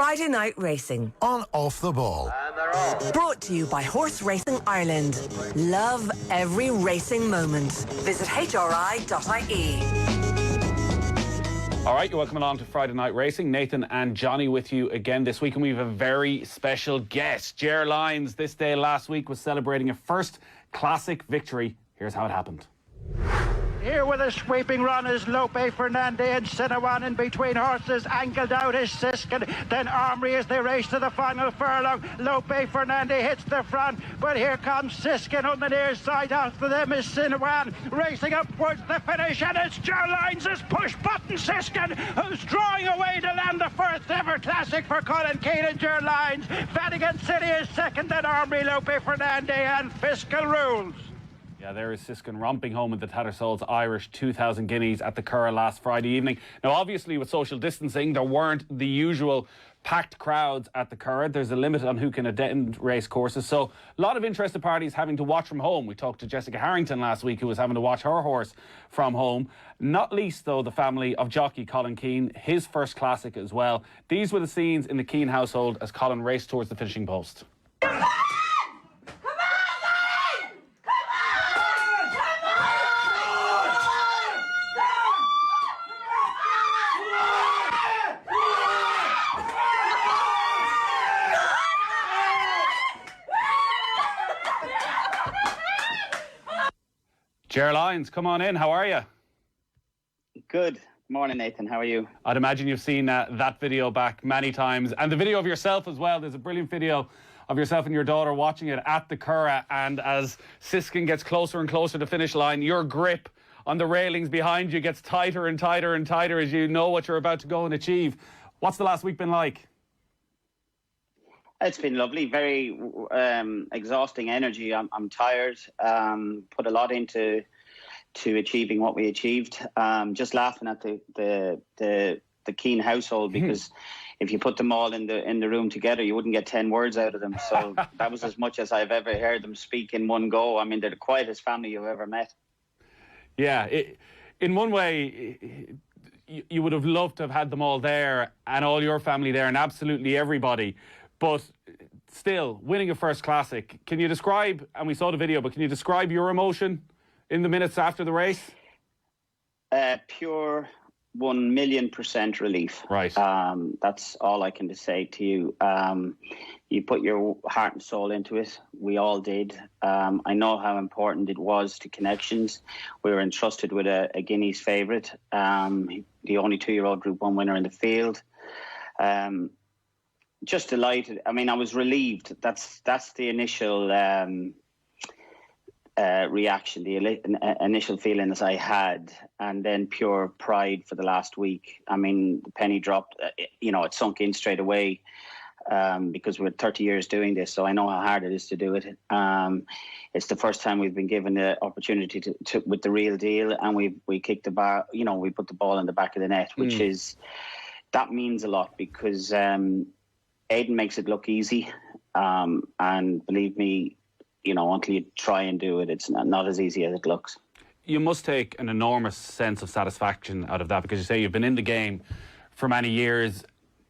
Friday Night Racing on Off the Ball. And they're off. Brought to you by Horse Racing Ireland. Love every racing moment. Visit hri.ie. All right, you're welcome along to Friday Night Racing. Nathan and Johnny with you again this week, and we have a very special guest. Ger Lyons, this day last week, was celebrating a first classic victory. Here's how it happened. Here with a sweeping run is Lope Fernandez and Sinawan in between horses. Angled out is Siskin. Then Armory as they race to the final furlong. Lope Fernandez hits the front, but here comes Siskin on the near side. After them is Sinawan racing up towards the finish, and it's Ger Lyons' push button Siskin who's drawing away to land the first ever classic for Colin Keane and Ger Lyons. Vatican City is second, then Armory, Lope Fernandez and Fiscal Rules. Yeah, there is Siskin romping home with the Tattersalls Irish 2,000 guineas at the Curragh last Friday evening. Now, obviously, with social distancing, there weren't the usual packed crowds at the Curragh. There's a limit on who can attend race courses, so a lot of interested parties having to watch from home. We talked to Jessica Harrington last week, who was having to watch her horse from home. Not least, though, the family of jockey Colin Keane, his first classic as well. These were the scenes in the Keane household as Colin raced towards the finishing post. Ger Lyons, come on in. How are you? Good. Morning, Nathan. How are you? I'd imagine you've seen that video back many times. And the video of yourself as well. There's a brilliant video of yourself and your daughter watching it at the Curragh. And as Siskin gets closer and closer to finish line, your grip on the railings behind you gets tighter and tighter and tighter as you know what you're about to go and achieve. What's the last week been like? It's been lovely. Very exhausting energy. I'm tired. Put a lot into achieving what we achieved. Just laughing at the Keane household, because if you put them all in the room together, you wouldn't get 10 words out of them. So that was as much as I've ever heard them speak in one go. I mean, they're the quietest family you've ever met. Yeah, in one way, you would have loved to have had them all there and all your family there and absolutely everybody. But still, winning a first classic, can you describe, and we saw the video, but can you describe your emotion in the minutes after the race? Pure 1,000,000% relief. Right. That's all I can say to you. You put your heart and soul into it. We all did. I know how important it was to connections. We were entrusted with a Guineas favourite, the only 2-year-old Group 1 winner in the field. Just delighted. I mean, I was relieved. That's the initial reaction, the initial feelings I had, and then pure pride for the last week. I mean, the penny dropped. It sunk in straight away because we're 30 years doing this, so I know how hard it is to do it. It's the first time we've been given the opportunity to with the real deal, and we kicked the bar. We put the ball in the back of the net, which that means a lot, because Aidan makes it look easy, and believe me, until you try and do it, it's not as easy as it looks. You must take an enormous sense of satisfaction out of that, because you say you've been in the game for many years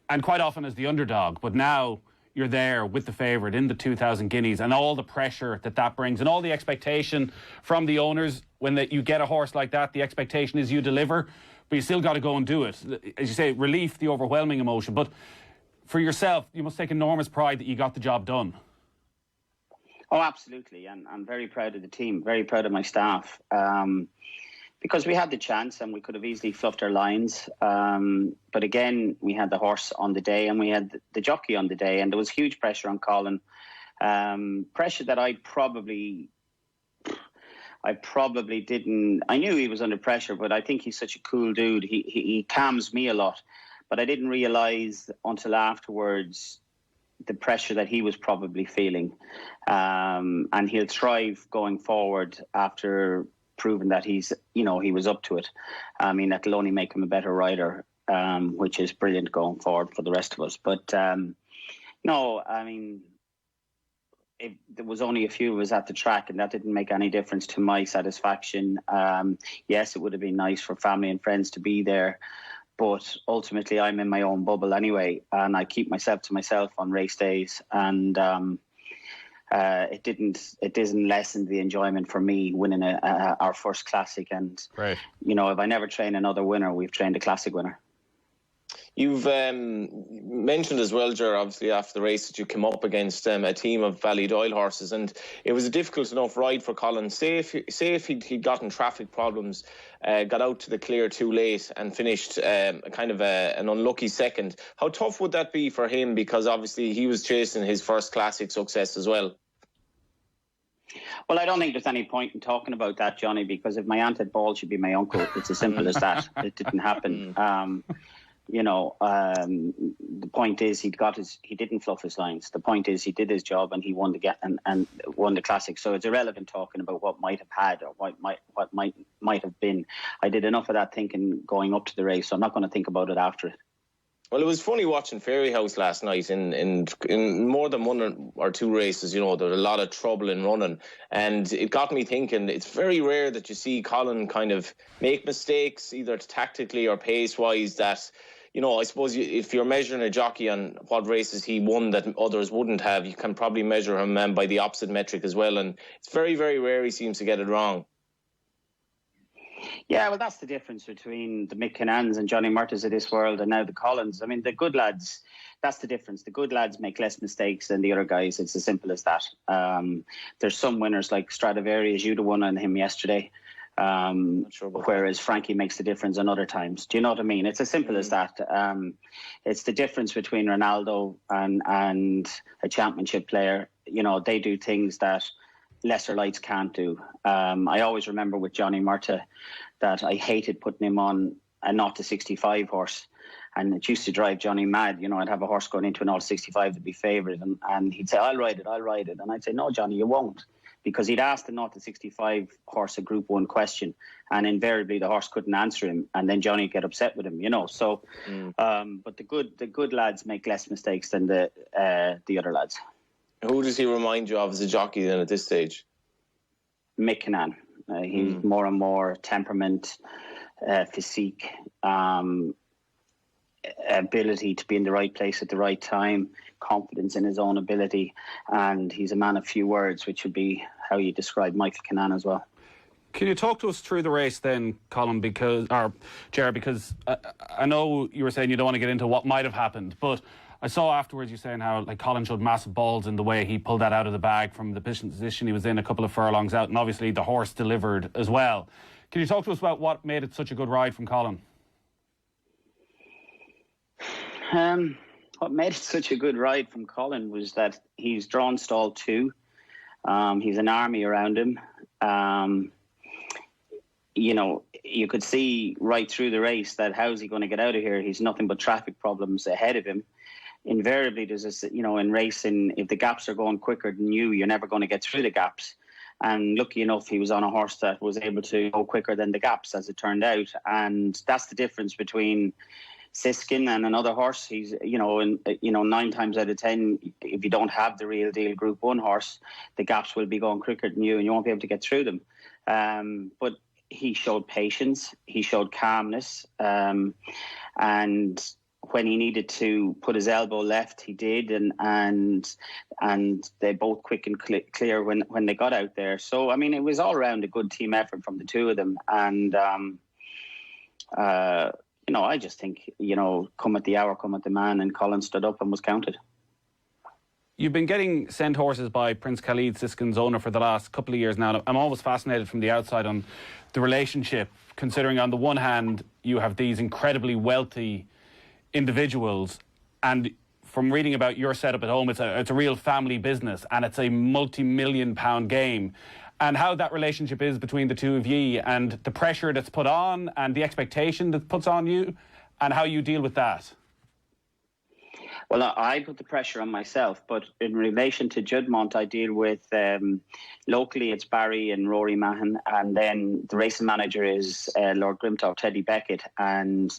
and quite often as the underdog, but now you're there with the favourite in the 2,000 guineas, and all the pressure that brings and all the expectation from the owners. When you get a horse like that, the expectation is you deliver, but you still got to go and do it. As you say, relief, the overwhelming emotion, but for yourself, you must take enormous pride that you got the job done. Oh, absolutely. And I'm very proud of the team, very proud of my staff, because we had the chance and we could have easily fluffed our lines. But again, we had the horse on the day and we had the jockey on the day, and there was huge pressure on Colin. Pressure that I probably didn't. I knew he was under pressure, but I think he's such a cool dude. He calms me a lot. But I didn't realise until afterwards the pressure that he was probably feeling. And he'll thrive going forward after proving that he was up to it. I mean, that'll only make him a better rider, which is brilliant going forward for the rest of us. But no, I mean, there was only a few of us at the track, and that didn't make any difference to my satisfaction. Yes, it would have been nice for family and friends to be there, But ultimately, I'm in my own bubble anyway, and I keep myself to myself on race days. And it didn't lessen the enjoyment for me winning our first classic. And Right. you know, if I never train another winner, we've trained a classic winner. You've mentioned as well, Ger, obviously after the race that you came up against a team of Ballydoyle horses, and it was a difficult enough ride for Colin. Say if he'd gotten traffic problems, got out to the clear too late and finished an unlucky second. How tough would that be for him? Because obviously he was chasing his first classic success as well. Well, I don't think there's any point in talking about that, Johnny, because if my aunt had balls, she'd be my uncle. It's as simple as that. It didn't happen. You know, the point is he didn't fluff his lines. The point is he did his job and he won and won the classic. So it's irrelevant talking about what might have had or what might have been. I did enough of that thinking going up to the race, so I'm not going to think about it after it. Well, it was funny watching Fairy House last night in more than one or two races. You know, there was a lot of trouble in running, and it got me thinking. It's very rare that you see Colin kind of make mistakes, either tactically or pace-wise. That, you know, I suppose if you're measuring a jockey on what races he won that others wouldn't have, you can probably measure him by the opposite metric as well. And it's very, very rare he seems to get it wrong. Yeah, well, that's the difference between the Mick Kinanes and Johnny Murtaghs of this world and now the Collins. I mean, the good lads, that's the difference. The good lads make less mistakes than the other guys. It's as simple as that. There's some winners like Stradivarius, you'd have won on him yesterday, whereas Frankie makes the difference on other times. Do you know what I mean? It's as simple as that. It's the difference between Ronaldo and a championship player. You know, they do things that lesser lights can't do. I always remember with Johnny Murtagh that I hated putting him on a 0-65 horse, and it used to drive Johnny mad. You know, I'd have a horse going into an 0-65 to be favourite, and he'd say, I'll ride it, and I'd say, no, Johnny, you won't, because he'd asked the 0-65 horse a Group 1 question, and invariably the horse couldn't answer him, and then Johnny would get upset with him, you know. So but the good lads make less mistakes than the other lads. Who does he remind you of as a jockey then at this stage? Mick Kinane. He's more and more temperament, physique, ability to be in the right place at the right time, confidence in his own ability, and he's a man of few words, which would be how you describe Michael Kinane as well. Can you talk to us through the race then, Colin, because I know you were saying you don't want to get into what might have happened, but I saw afterwards you saying how Colin showed massive balls in the way he pulled that out of the bag from the position he was in a couple of furlongs out, and obviously the horse delivered as well. Can you talk to us about what made it such a good ride from Colin? What made it such a good ride from Colin was that he's drawn stall 2. He's an army around him. You know, you could see right through the race that how's he going to get out of here? He's nothing but traffic problems ahead of him. Invariably, there's this, you know, in racing, if the gaps are going quicker than you're never going to get through the gaps. And lucky enough, he was on a horse that was able to go quicker than the gaps, as it turned out. And that's the difference between Siskin and another horse. He's, 9 times out of 10, if you don't have the real deal Group 1 horse, the gaps will be going quicker than you and you won't be able to get through them. But he showed patience, he showed calmness, and when he needed to put his elbow left, he did, and they both quick and clear when they got out there. So, I mean, it was all around a good team effort from the two of them, and I just think, come at the hour, come at the man, and Colin stood up and was counted. You've been getting sent horses by Prince Khalid, Siskin's owner, for the last couple of years now. I'm always fascinated from the outside on the relationship, considering on the one hand you have these incredibly wealthy individuals, and from reading about your setup at home, it's a real family business and it's a multi-million-pound game. And how that relationship is between the two of you, and the pressure that's put on and the expectation that puts on you, and how you deal with that. Well, I put the pressure on myself, but in relation to Juddmonte, I deal with, locally it's Barry and Rory Mahon, and then the racing manager is Lord Grimtalk, Teddy Beckett, and,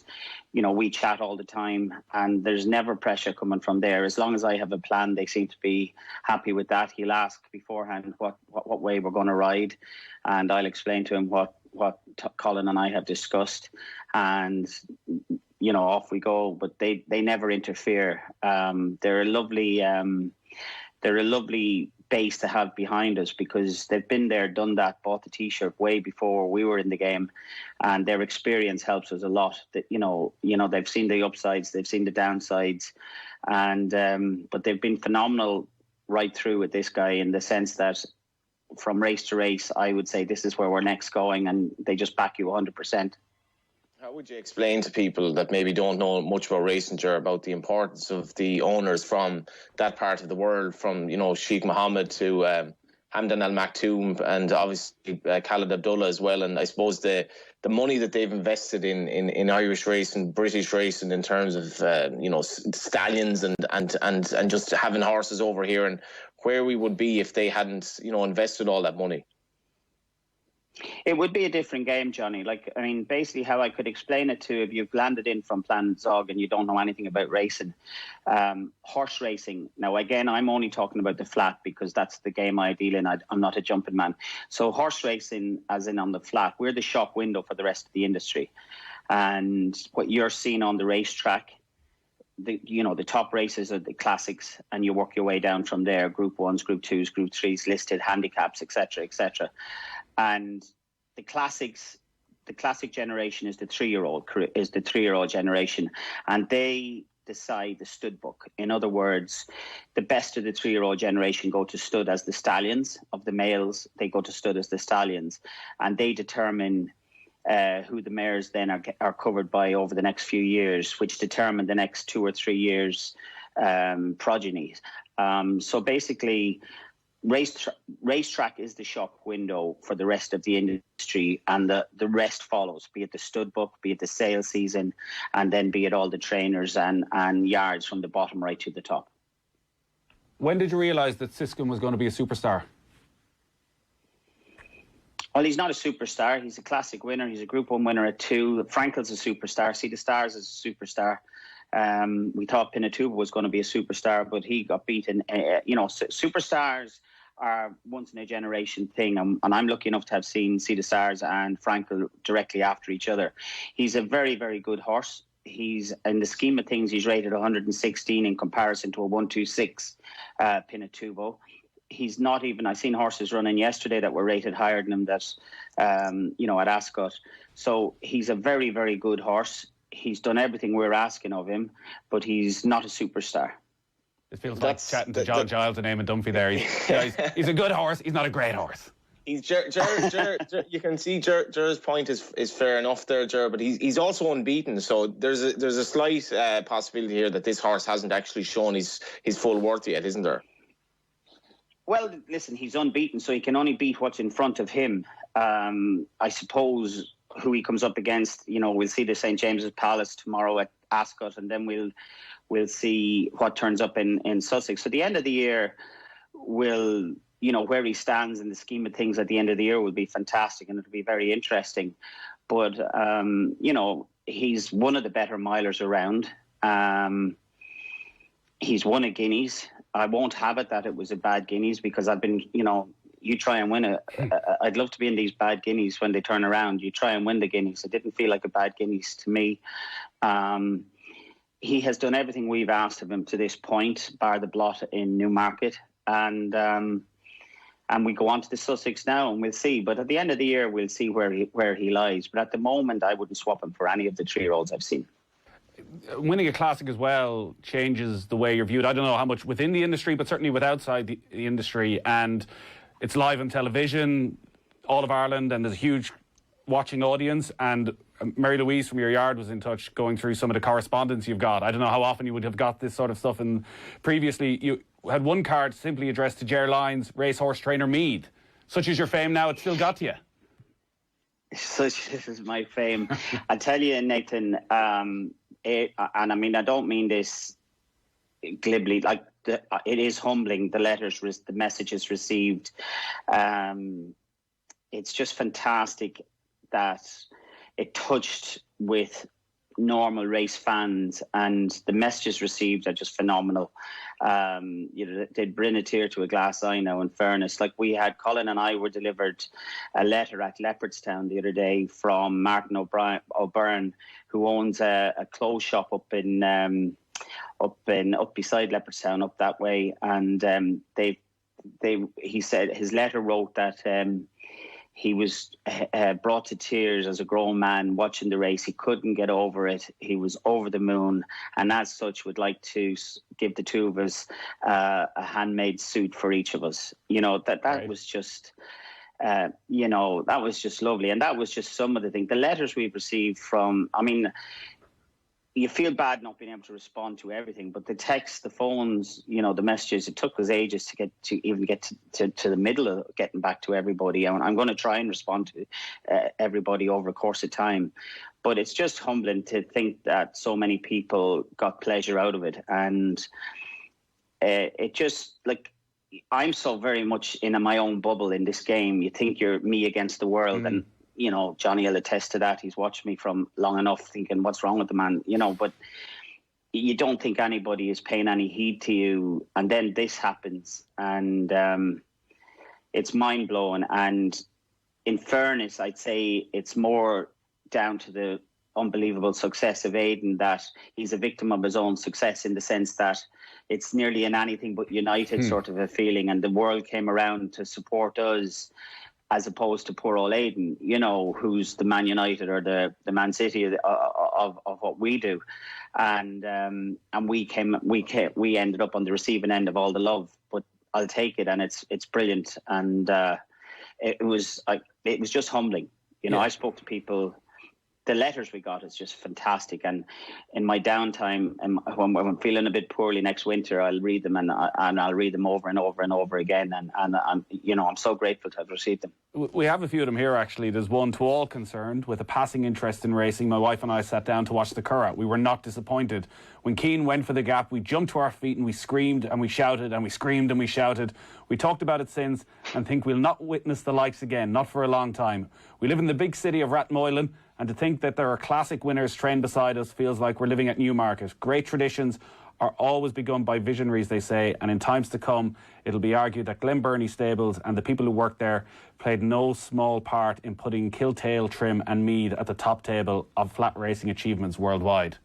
we chat all the time, and there's never pressure coming from there. As long as I have a plan, they seem to be happy with that. He'll ask beforehand what way we're going to ride, and I'll explain to him what Colin and I have discussed, and off we go. But they never interfere. They're a lovely base to have behind us, because they've been there, done that, bought the T-shirt way before we were in the game, and their experience helps us a lot. That they've seen the upsides, they've seen the downsides, and but they've been phenomenal right through with this guy, in the sense that from race to race, I would say this is where we're next going, and they just back you 100%. How would you explain to people that maybe don't know much about racing, Ger, about the importance of the owners from that part of the world, from Sheikh Mohammed to Hamdan Al Maktoum, and obviously Khalid Abdullah as well, and I suppose the money that they've invested in Irish racing, British racing, in terms of stallions and just having horses over here, and where we would be if they hadn't invested all that money. It would be a different game, Johnny. Basically how I could explain it to, if you've landed in from Planet Zog and you don't know anything about racing, horse racing. Now, again, I'm only talking about the flat, because that's the game I deal in. I'm not a jumping man. So horse racing, as in on the flat, we're the shop window for the rest of the industry. And what you're seeing on the racetrack, the top races are the classics, and you work your way down from there: Group 1s, Group 2s, Group 3s, listed handicaps, etc., etc. And the classic generation is the three-year-old generation, and they decide the stud book. In other words, the best of the 3-year-old generation go to stud as the stallions. Of the males, they go to stud as the stallions, and they determine who the mares then are covered by over the next few years, which determine the next 2 or 3 years progenies. So basically, racetrack is the shop window for the rest of the industry, and the rest follows, be it the stud book, be it the sale season, and then be it all the trainers and yards from the bottom right to the top. When did you realise that Siskin was going to be a superstar? Well, he's not a superstar. He's a classic winner. He's a Group 1 winner at 2. Frankel's a superstar. See the Stars is a superstar. We thought Pinatubo was going to be a superstar, but he got beaten. Superstars are once in a generation thing, and I'm lucky enough to have seen See the Stars and Frankel directly after each other. He's a very, very good horse. He's, in the scheme of things, he's rated 116 in comparison to a 126 Pinatubo. He's not even, I seen horses running yesterday that were rated higher than him, that at Ascot. So he's a very, very good horse. He's done everything we're asking of him, but he's not a superstar. It feels like chatting to John Giles and Eamon Dunphy there. He's a good horse. He's not a great horse. Ger, you can see Ger's point is fair enough there, Ger, but he's also unbeaten. So there's a slight possibility here that this horse hasn't actually shown his full worth yet, isn't there? Well, listen, he's unbeaten, so he can only beat what's in front of him. I suppose who he comes up against, we'll see the St. James's Palace tomorrow at Ascot, and then we'll see what turns up in Sussex. So the end of the year will, where he stands in the scheme of things at the end of the year will be fantastic, and it'll be very interesting. But, he's one of the better milers around. He's won a Guineas. I won't have it that it was a bad Guineas, because I've been, you try and win it. I'd love to be in these bad Guineas when they turn around. You try and win the Guineas. It didn't feel like a bad Guineas to me. He has done everything we've asked of him to this point, bar the blot in Newmarket. And we go on to the Sussex now, and we'll see. But at the end of the year, we'll see where he lies. But at the moment, I wouldn't swap him for any of the 3-year-olds I've seen. Winning a classic as well changes the way you're viewed. I don't know how much within the industry, but certainly with outside the industry. And it's live on television, all of Ireland, and there's a huge watching audience. And Mary Louise from your yard was in touch, going through some of the correspondence you've got. I don't know how often you would have got this sort of stuff. And previously, you had one card simply addressed to Ger Lyons, racehorse trainer Mead. Such is your fame now, it's still got to you. Such is my fame. I tell you, Nathan, and I mean, I don't mean this glibly, it is humbling, the letters, the messages received. It's just fantastic that it touched with normal race fans, and the messages received are just phenomenal. They'd bring a tear to a glass eye now, in fairness. Like, Colin and I were delivered a letter at Leopardstown the other day from Martin O'Brien, who owns a clothes shop up beside Leopardstown, up that way, and he said his letter wrote that he was brought to tears as a grown man watching the race. He couldn't get over it. He was over the moon, and as such would like to give the two of us a handmade suit for each of us. That right. Was just, that was just lovely. And that was just some of the things. The letters we've received from, you feel bad not being able to respond to everything, but the texts, the phones, the messages, it took us ages to get to the middle of getting back to everybody. And I'm going to try and respond to everybody over a course of time. But it's just humbling to think that so many people got pleasure out of it. And it just, like, I'm so very much in my own bubble in this game. You think you're me against the world, and Johnny will attest to that. He's watched me from long enough thinking, what's wrong with the man? But you don't think anybody is paying any heed to you. And then this happens, and it's mind-blowing. And in fairness, I'd say it's more down to the unbelievable success of Aidan, that he's a victim of his own success, in the sense that it's nearly an anything but united sort of a feeling. And the world came around to support us, as opposed to poor old Aidan, who's the Man United or the Man City of what we do, and we ended up on the receiving end of all the love. But I'll take it, and it's brilliant, and it was just humbling. I spoke to people. The letters we got is just fantastic, and in my downtime, and when I'm feeling a bit poorly next winter, I'll read them, and I'll read them over and over and over again, and I'm so grateful to have received them. We have a few of them here, actually. There's one: to all concerned with a passing interest in racing, my wife and I sat down to watch the Curragh. We were not disappointed. When Keane went for the gap, we jumped to our feet and we screamed and we shouted and we screamed and we shouted. We talked about it since and think we'll not witness the likes again, not for a long time. We live in the big city of Rathmoylan, and to think that there are classic winners trained beside us feels like we're living at Newmarket. Great traditions are always begun by visionaries, they say, and in times to come, it'll be argued that Glen Burnie Stables and the people who work there played no small part in putting Kiltale, Trim and Mead at the top table of flat racing achievements worldwide.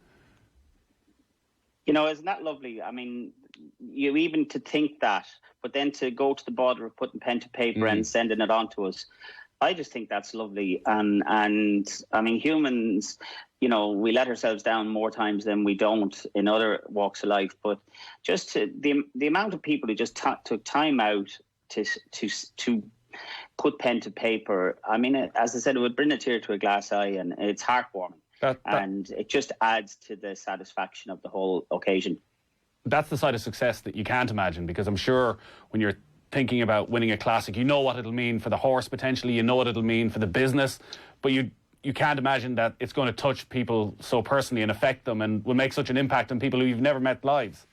Isn't that lovely? You even to think that, but then to go to the border of putting pen to paper and sending it on to us, I just think that's lovely. And humans, we let ourselves down more times than we don't in other walks of life. But just the amount of people who just took time out to put pen to paper. As I said, it would bring a tear to a glass eye, and it's heartwarming. And it just adds to the satisfaction of the whole occasion. That's the side of success that you can't imagine, because I'm sure when you're thinking about winning a classic, you know what it'll mean for the horse potentially, you know what it'll mean for the business, but you can't imagine that it's going to touch people so personally and affect them and will make such an impact on people who you've never met live.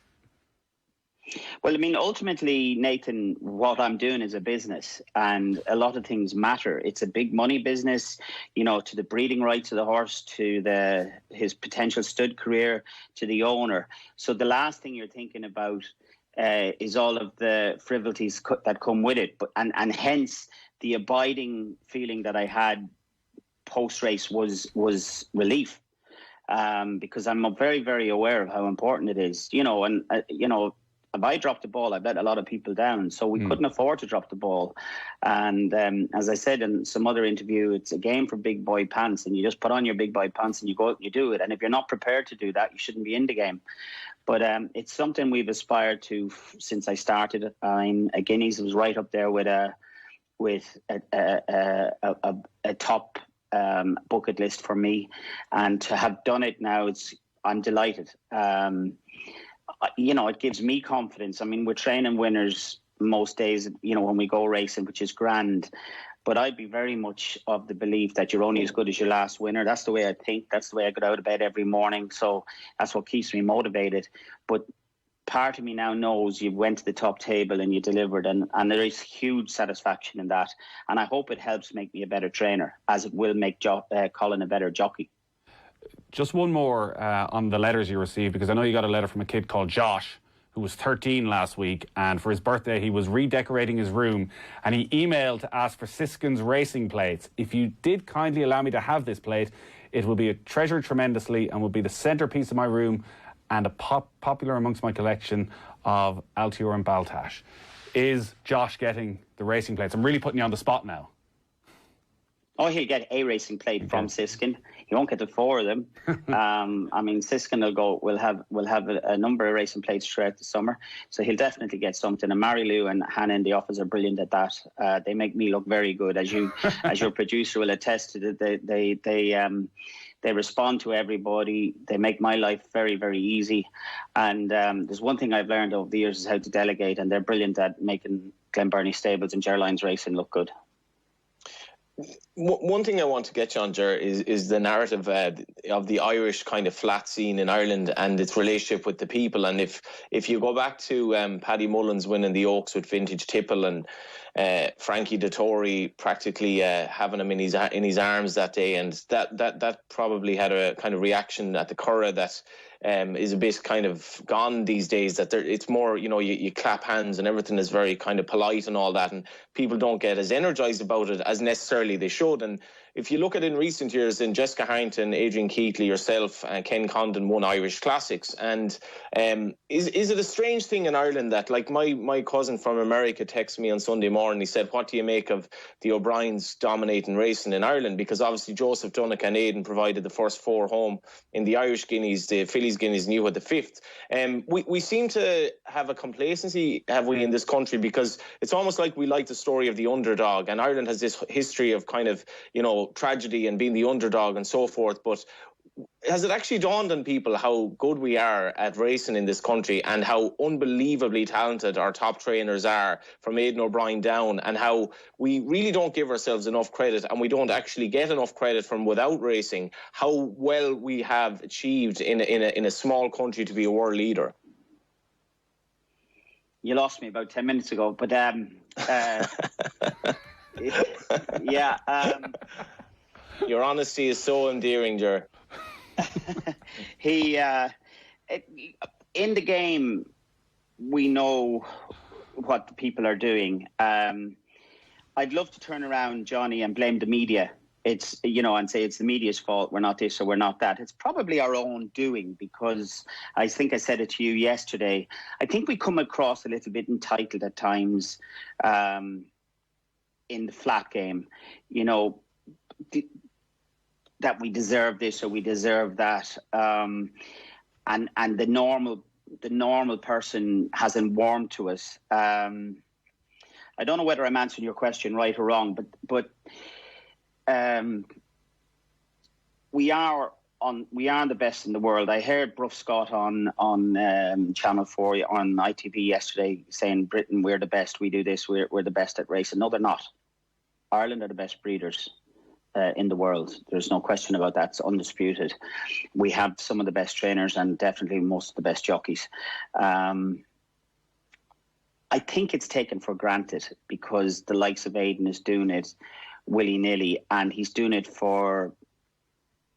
Well, ultimately, Nathan, what I'm doing is a business, and a lot of things matter. It's a big money business, to the breeding rights of the horse, to his potential stud career, to the owner. So the last thing you're thinking about is all of the frivolities that come with it. And hence the abiding feeling that I had post-race was relief, because I'm very, very aware of how important it is, if I dropped the ball, I've let a lot of people down. So we couldn't afford to drop the ball. And as I said in some other interview, it's a game for big boy pants, and you just put on your big boy pants and you go out and you do it. And if you're not prepared to do that, you shouldn't be in the game. But it's something we've aspired to since I started. Guineas was right up there with a top bucket list for me. And to have done it now, I'm delighted. It gives me confidence. We're training winners most days, when we go racing, which is grand. But I'd be very much of the belief that you're only as good as your last winner. That's the way I think. That's the way I get out of bed every morning. So that's what keeps me motivated. But part of me now knows you went to the top table and you delivered. And there is huge satisfaction in that. And I hope it helps make me a better trainer, as it will make Colin a better jockey. just one more on the letters you received, because I know you got a letter from a kid called Josh, who was 13 last week, and for his birthday he was redecorating his room, and he emailed to ask for Siskin's racing plates. If you did kindly allow me to have this plate, it will be treasured tremendously and will be the centrepiece of my room and a popular amongst my collection of Altior and Baltash. Is Josh getting the racing plates? I'm really putting you on the spot now. Oh, he'll get a racing plate from Siskin. He won't get the 4 of them. I mean, Siskin will have a number of racing plates throughout the summer, so he'll definitely get something. And Mary-Lou and Hannah in the office are brilliant at that. They make me look very good, as your producer will attest to. They respond to everybody. They make my life very, very easy. And there's one thing I've learned over the years is how to delegate, and they're brilliant at making Glenburnie Stables and Ger Lyons Racing look good. One thing I want to get you on, Ger, is the narrative of the Irish kind of flat scene in Ireland and its relationship with the people. And if you go back to Paddy Mullins winning the Oaks with Vintage Tipple and Frankie Dettori practically having him in his arms that day, and that probably had a kind of reaction at the Curragh that is a bit kind of gone these days, that it's more, you clap hands and everything is very kind of polite and all that, and people don't get as energised about it as necessarily they should. And if you look at it in recent years, in Jessica Harrington, Adrian Keatley, yourself, and Ken Condon won Irish Classics. And is it a strange thing in Ireland that, like, my cousin from America texted me on Sunday morning, he said, what do you make of the O'Briens dominating racing in Ireland? Because obviously Joseph Dunick and Aidan provided the first 4 home in the Irish Guineas, the Fillies Guineas, and you had the 5th. We seem to have a complacency, have we, in this country, because it's almost like we like the story of the underdog, and Ireland has this history of kind of, tragedy and being the underdog and so forth. But has it actually dawned on people how good we are at racing in this country, and how unbelievably talented our top trainers are, from Aidan OBrien down, and how we really don't give ourselves enough credit, and we don't actually get enough credit from without racing, how well we have achieved in a small country to be a world leader? You lost me about 10 minutes ago, but yeah. Your honesty is so endearing, Ger. In the game, we know what the people are doing. I'd love to turn around, Johnny, and blame the media. It's, and say it's the media's fault. We're not this or we're not that. It's probably our own doing, because I think I said it to you yesterday. I think we come across a little bit entitled at times in the flat game, that we deserve this or we deserve that, and the normal person hasn't warmed to us. I don't know whether I'm answering your question right or wrong, but we are the best in the world. I heard Bruff Scott on Channel 4 on ITV yesterday saying, Britain, we're the best, we do this, we're the best at racing. No, they're not. Ireland are the best breeders in the world. There's no question about that. It's undisputed. We have some of the best trainers and definitely most of the best jockeys. I think it's taken for granted because the likes of Aidan is doing it willy-nilly, and he's doing it for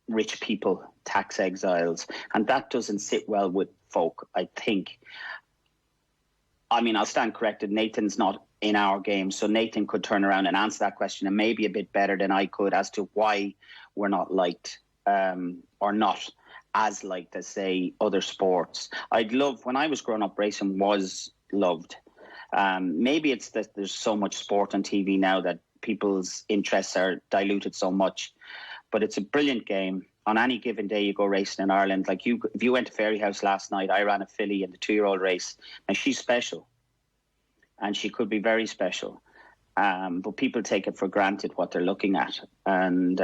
rich people, tax exiles, and that doesn't sit well with folk, I think. I mean, I'll stand corrected. Nathan's not in our game, so Nathan could turn around and answer that question, and maybe a bit better than I could, as to why we're not liked or not as liked as, say, other sports. I'd love, when I was growing up, racing was loved. Maybe it's that there's so much sport on TV now that people's interests are diluted so much, but it's a brilliant game. On any given day you go racing in Ireland, like if you went to Fairyhouse last night, I ran a filly in the 2-year-old race, and she's special, and she could be very special, but people take it for granted what they're looking at. And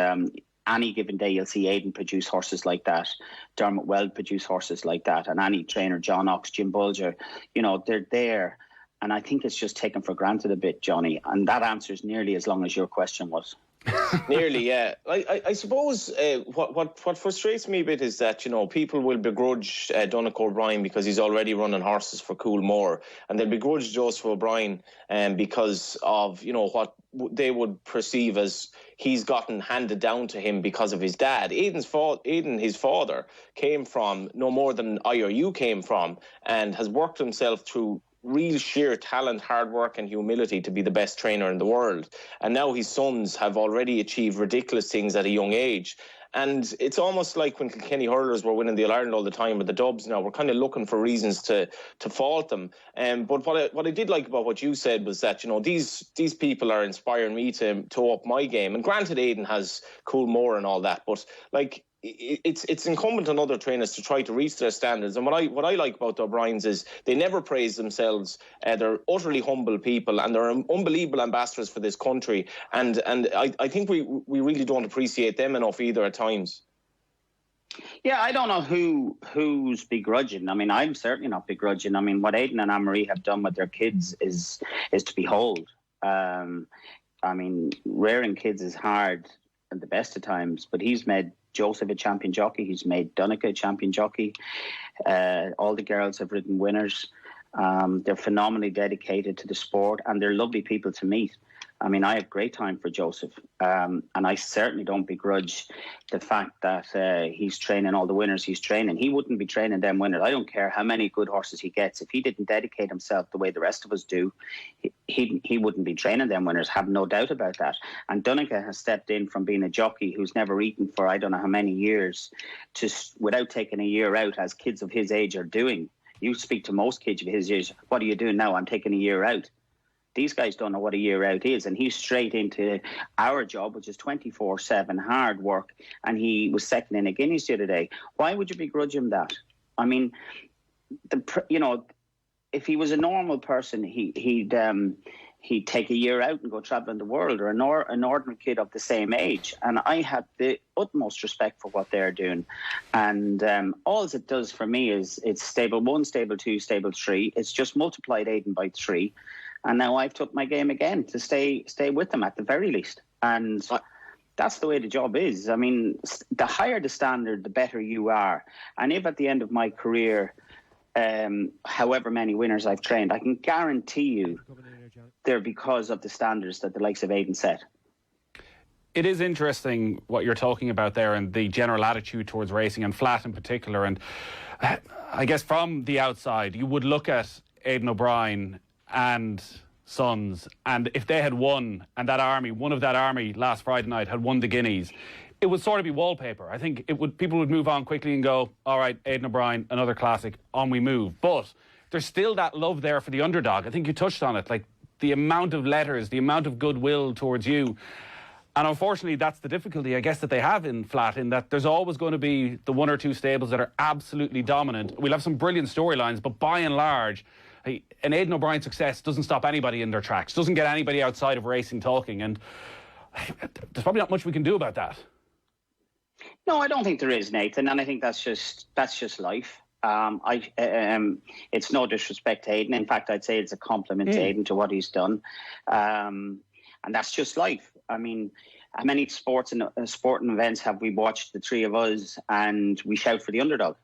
any given day you'll see Aidan produce horses like that, Dermot Weld produce horses like that, and any trainer, John Ox, Jim Bulger, they're there. And I think it's just taken for granted a bit, Johnny, and that answers nearly as long as your question was. Nearly, yeah. I suppose what frustrates me a bit is that, people will begrudge Aidan O'Brien because he's already running horses for Coolmore, and they'll begrudge Joseph O'Brien because of, what they would perceive as he's gotten handed down to him because of his dad. Aidan, his father, came from no more than I or you came from, and has worked himself through real sheer talent, hard work and humility to be the best trainer in the world. And now his sons have already achieved ridiculous things at a young age. And it's almost like when Kilkenny hurlers were winning the All-Ireland all the time with the Dubs now, we're kind of looking for reasons to fault them. But what I did like about what you said was that, these people are inspiring me to up my game. And granted, Aidan has Coolmore and all that, but it's incumbent on other trainers to try to reach their standards. And what I like about the O'Briens is they never praise themselves. They're utterly humble people, and they're unbelievable ambassadors for this country. And I think we really don't appreciate them enough either at times. Yeah, I don't know who's begrudging. I mean, I'm certainly not begrudging. I mean, what Aidan and Anne-Marie have done with their kids is to behold. I mean, rearing kids is hard at the best of times, but he's made Joseph a champion jockey. He's made Donica a champion jockey. All the girls have ridden winners. They're phenomenally dedicated to the sport, and they're lovely people to meet. I mean, I have great time for Joseph, and I certainly don't begrudge the fact that he's training all the winners he's training. He wouldn't be training them winners. I don't care how many good horses he gets. If he didn't dedicate himself the way the rest of us do, he wouldn't be training them winners. Have no doubt about that. And Donica has stepped in from being a jockey who's never eaten for I don't know how many years, without taking a year out, as kids of his age are doing. You speak to most kids of his age, what are you doing now? I'm taking a year out. These guys don't know what a year out is, and he's straight into our job, which is 24/7 hard work, and he was second in a Guineas the other day. Why would you begrudge him that? I mean, if he was a normal person, he'd take a year out and go traveling the world, or an ordinary kid of the same age. And I have the utmost respect for what they're doing. And all it does for me is it's stable 1, stable 2, stable 3. It's just multiplied Aidan by 3. And now I've took my game again to stay with them at the very least. And that's the way the job is. I mean, the higher the standard, the better you are. And if at the end of my career, however many winners I've trained, I can guarantee you they're because of the standards that the likes of Aidan set. It is interesting what you're talking about there, and the general attitude towards racing, and flat in particular. And I guess from the outside, you would look at Aidan O'Brien and Sons, and if they had won, and one of that army last Friday night had won the Guineas, it would sort of be wallpaper. I think people would move on quickly and go, all right, Aidan O'Brien, another classic, on we move. But there's still that love there for the underdog. I think you touched on it, like the amount of letters, the amount of goodwill towards you. And unfortunately, that's the difficulty, I guess, that they have in flat, in that there's always going to be the 1 or 2 stables that are absolutely dominant. We'll have some brilliant storylines, but by and large, an Aidan O'Brien success doesn't stop anybody in their tracks, doesn't get anybody outside of racing talking, and there's probably not much we can do about that. No, I don't think there is, Nathan, and I think that's just life. It's no disrespect to Aidan. In fact, I'd say it's a compliment to Aidan to what he's done, and that's just life. I mean, how many sporting events have we watched, the three of us, and we shout for the underdog?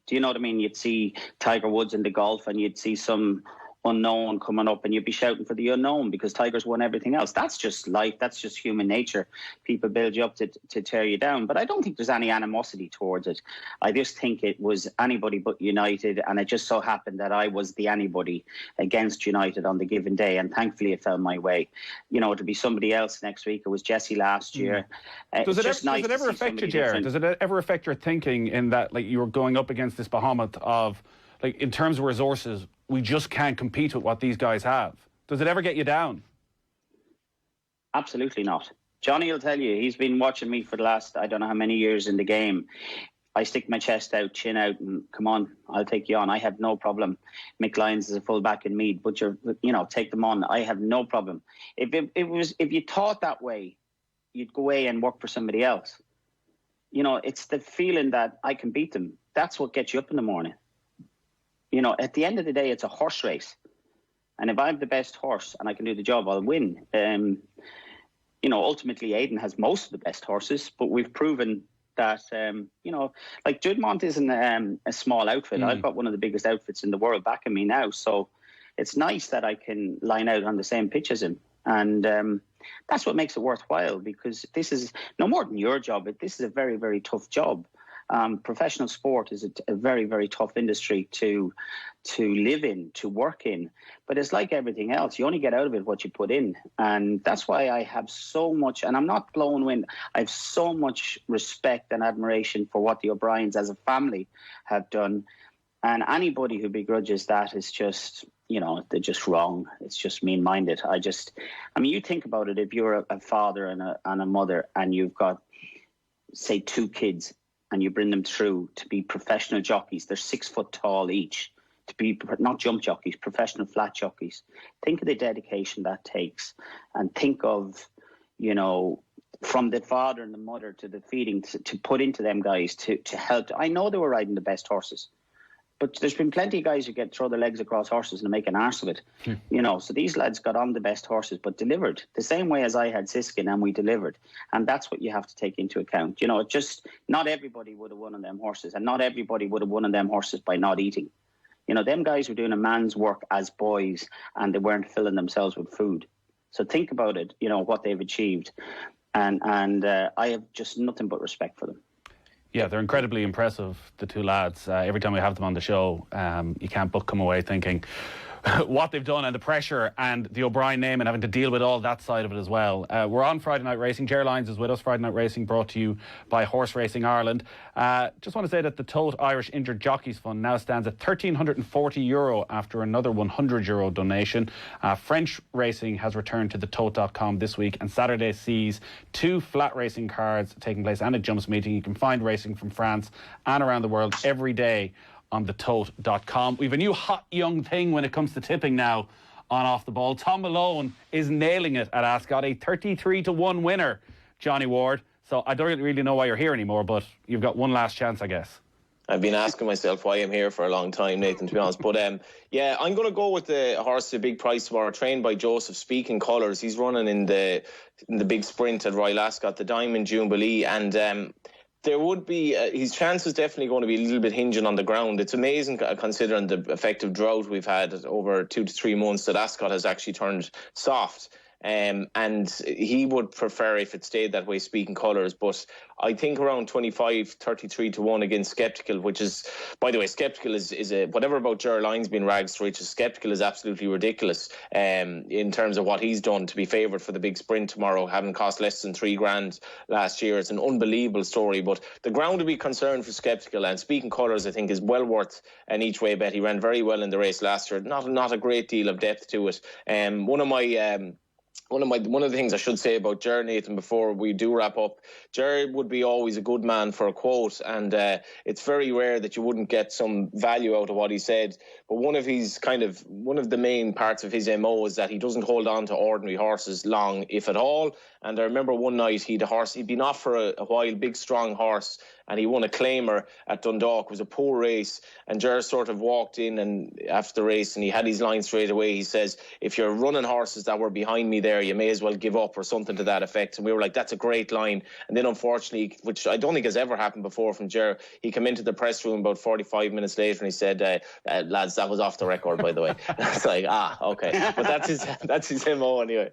Do you know what I mean? You'd see Tiger Woods in the golf, and you'd see some unknown coming up, and you'd be shouting for the unknown because Tiger's won everything else. That's just life. That's just human nature. People build you up to tear you down. But I don't think there's any animosity towards it. I just think it was anybody but United, and it just so happened that I was the anybody against United on the given day, and thankfully it fell my way. It'll be somebody else next week. It was Jesse last year. Does it ever affect you, Ger? Does it ever affect your thinking in that, like, you were going up against this behemoth of, like, in terms of resources, we just can't compete with what these guys have? Does it ever get you down? Absolutely not. Johnny will tell you, he's been watching me for the last, I don't know how many years in the game. I stick my chest out, chin out, and come on, I'll take you on. I have no problem. Mick Lyons is a full-back in Mead, but take them on. I have no problem. If you thought that way, you'd go away and work for somebody else. It's the feeling that I can beat them. That's what gets you up in the morning. At the end of the day, it's a horse race. And if I'm the best horse and I can do the job, I'll win. ultimately Aidan has most of the best horses, but we've proven that, like Judmont isn't a small outfit. I've got one of the biggest outfits in the world backing me now. So it's nice that I can line out on the same pitch as him. And that's what makes it worthwhile, because this is no more than your job. This is a very, very tough job. Professional sport is a very, very tough industry to live in, to work in. But it's like everything else. You only get out of it what you put in. And that's why I have so much, and I'm not blowing wind, I have so much respect and admiration for what the O'Briens as a family have done. And anybody who begrudges that is just, they're just wrong. It's just mean-minded. You think about it, if you're a father and a mother and you've got, say, 2 kids, and you bring them through to be professional jockeys. They're 6 foot tall each, to be not jump jockeys, professional flat jockeys. Think of the dedication that takes, and think of, from the father and the mother to the feeding to put into them guys to help. I know they were riding the best horses, but there's been plenty of guys who throw their legs across horses and make an arse of it. So these lads got on the best horses, but delivered the same way as I had Siskin, and we delivered. And that's what you have to take into account. Not everybody would have won on them horses, and not everybody would have won on them horses by not eating. Them guys were doing a man's work as boys, and they weren't filling themselves with food. So think about it, what they've achieved. And I have just nothing but respect for them. Yeah, they're incredibly impressive, the 2 lads. Every time we have them on the show, you can't but come away thinking what they've done, and the pressure and the O'Brien name and having to deal with all that side of it as well. We're on Friday Night Racing. Ger Lyons is with us. Friday Night Racing brought to you by Horse Racing Ireland. Just want to say that the Tote Irish Injured Jockeys Fund now stands at €1,340 after another €100 donation. French racing has returned to the Tote.com this week, and Saturday sees 2 flat racing cards taking place and a jumps meeting. You can find racing from France and around the world every day on the Tote.com. We've a new hot young thing when it comes to tipping now on Off the Ball. Tom Malone is nailing it at Ascot, a 33-1 winner, Johnny Ward. So I don't really know why you're here anymore, but you've got one last chance, I guess. I've been asking myself why I'm here for a long time, Nathan, to be honest. But yeah, I'm going to go with the horse, the Big Price tomorrow, trained by Joseph Speaking Colours. He's running in the big sprint at Royal Ascot, the Diamond Jubilee, and there would be his chance is definitely going to be a little bit hinging on the ground. It's amazing considering the effective drought we've had over 2 to 3 months that Ascot has actually turned soft. And he would prefer if it stayed that way, Speaking Colours. But I think around 33-1 against Skeptical, which is, by the way, Skeptical is a whatever about Ger Lyons being rags to riches. Skeptical is absolutely ridiculous in terms of what he's done to be favoured for the big sprint tomorrow, having cost less than $3,000 last year. It's an unbelievable story. But the ground would be concerned for Skeptical, and Speaking Colours, I think, is well worth an each way bet. He ran very well in the race last year. Not a great deal of depth to it. One of the things I should say about Ger, Nathan, before we do wrap up, Ger would be always a good man for a quote, and it's very rare that you wouldn't get some value out of what he said. But one of the main parts of his MO is that he doesn't hold on to ordinary horses long, if at all. And I remember one night he'd been off for a while, big strong horse, and he won a claimer at Dundalk. It was a poor race, and Ger sort of walked in and after the race, and he had his line straight away. He says, "If you're running horses that were behind me there, you may as well give up," or something to that effect. And we were like, that's a great line. And then unfortunately, which I don't think has ever happened before from Ger, he came into the press room about 45 minutes later and he said, lads, that was off the record, by the way. It's like, okay. But that's his MO anyway.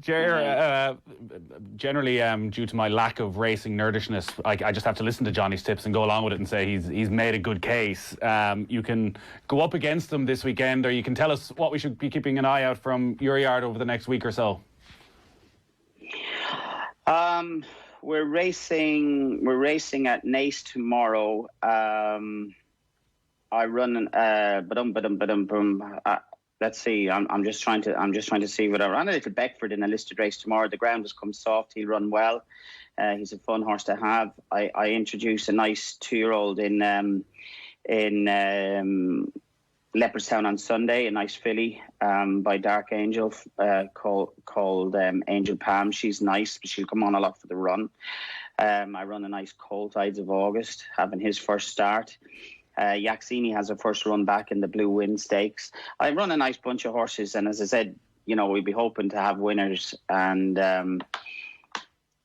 Ger, generally, due to my lack of racing nerdishness, I just have to listen to Johnny's tips and go along with it and say he's made a good case. You can go up against him this weekend, or you can tell us what we should be keeping an eye out from your yard over the next week or so. We're racing at Naas tomorrow. I run let's see. I'm just trying to see what I run a little Beckford in a listed race tomorrow. The ground has come soft. He'll run well. He's a fun horse to have. I introduce a nice 2-year-old in Leopardstown on Sunday, a nice filly by Dark Angel called Angel Palm. She's nice, but she'll come on a lot for the run. I run a nice Colt Ides of August, having his first start. Yaxini has a first run back in the Blue Wind Stakes. I run a nice bunch of horses, and as I said, we'd be hoping to have winners, and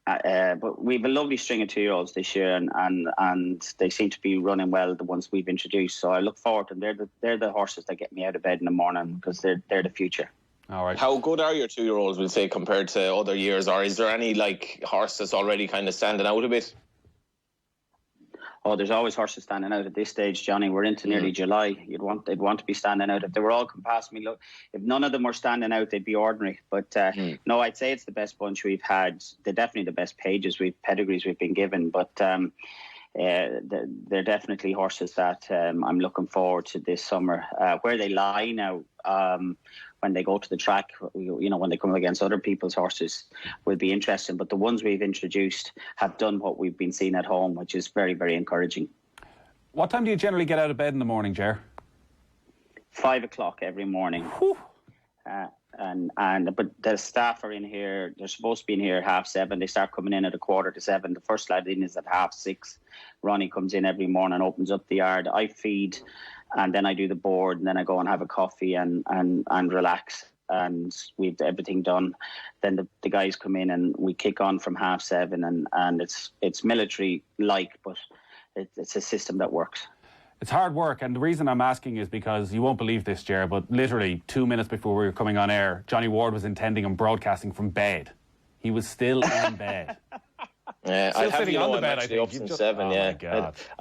but we've a lovely string of 2-year-olds this year, and they seem to be running well, the ones we've introduced. So I look forward to them. They're the horses that get me out of bed in the morning, because they're the future. All right. How good are your 2-year-olds, we'll say, compared to other years? Or is there any horse that's already kind of standing out a bit? Oh, there's always horses standing out at this stage, Johnny. We're into nearly July. They'd want to be standing out. If they were all come past me, look, if none of them were standing out, they'd be ordinary. But no, I'd say it's the best bunch we've had. They're definitely the best pedigrees we've been given. But they're definitely horses that I'm looking forward to this summer. Where they lie now, when they go to the track, when they come up against other people's horses, will be interesting. But the ones we've introduced have done what we've been seeing at home, which is very, very encouraging. What time do you generally get out of bed in the morning, Ger? 5 o'clock every morning. But the staff are in here. They're supposed to be in here at 7:30. They start coming in at 7:15. The first lad in is at 6:30. Ronnie comes in every morning, opens up the yard. I feed, and then I do the board, and then I go and have a coffee and relax. And we've everything done. Then the guys come in, and we kick on from 7:30. And it's military-like, but it's a system that works. It's hard work, and the reason I'm asking is because you won't believe this, Ger, but literally 2 minutes before we were coming on air, Johnny Ward was intending on broadcasting from bed. He was still in bed. Yeah, I'd have on the bed. I think up since 7. Oh yeah, my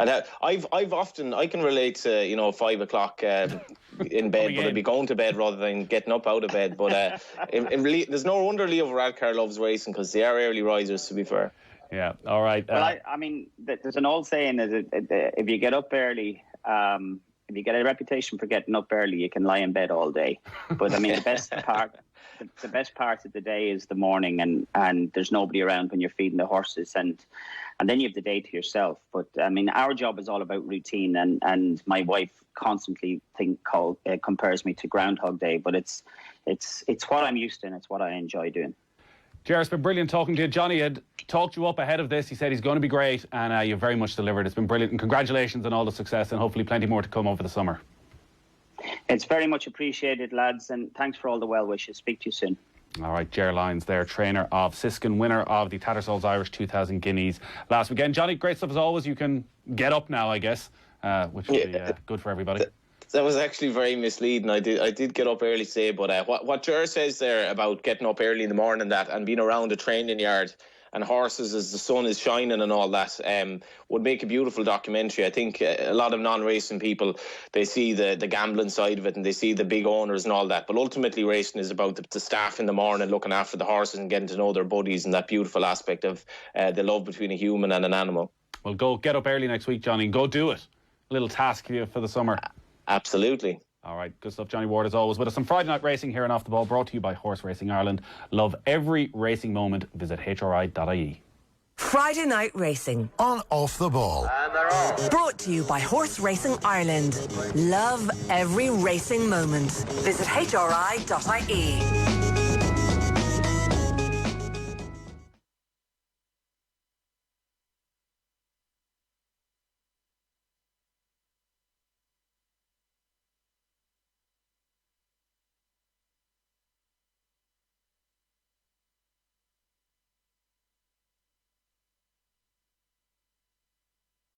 God. I've often I can relate to 5 o'clock in bed, but I'd be going to bed rather than getting up out of bed. But there's no wonder Leo Varadkar loves racing, because they are early risers, to be fair. Yeah, all right. Well, I mean, there's an old saying that if you get up early, if you get a reputation for getting up early, you can lie in bed all day. But I mean, the best part of the day is the morning, and there's nobody around when you're feeding the horses, and then you have the day to yourself. But I mean, our job is all about routine, and my wife constantly compares me to Groundhog Day, but it's what I'm used to, and it's what I enjoy doing. Ger, it's been brilliant talking to you. Johnny had talked you up ahead of this. He said he's going to be great, and you've very much delivered. It's been brilliant, and congratulations on all the success, and hopefully plenty more to come over the summer. It's very much appreciated, lads, and thanks for all the well wishes. Speak to you soon. All right, Ger Lyons there, trainer of Siskin, winner of the Tattersalls Irish 2000 Guineas last weekend. Johnny, great stuff as always. You can get up now, I guess, which will be good for everybody. That was actually very misleading. I did get up early today, but what Ger says there about getting up early in the morning and being around a training yard and horses as the sun is shining and all that would make a beautiful documentary. I think a lot of non-racing people, they see the gambling side of it, and they see the big owners and all that, but ultimately racing is about the staff in the morning looking after the horses and getting to know their buddies, and that beautiful aspect of the love between a human and an animal. Well, go get up early next week, Johnny, and go do it. A little task for you for the summer. Absolutely. All right, good stuff. Johnny Ward, as always, with us on Friday Night Racing here on Off the Ball, brought to you by Horse Racing Ireland. Love every racing moment. Visit hri.ie. Friday Night Racing on Off the Ball. And they're off. Brought to you by Horse Racing Ireland. Love every racing moment. Visit hri.ie.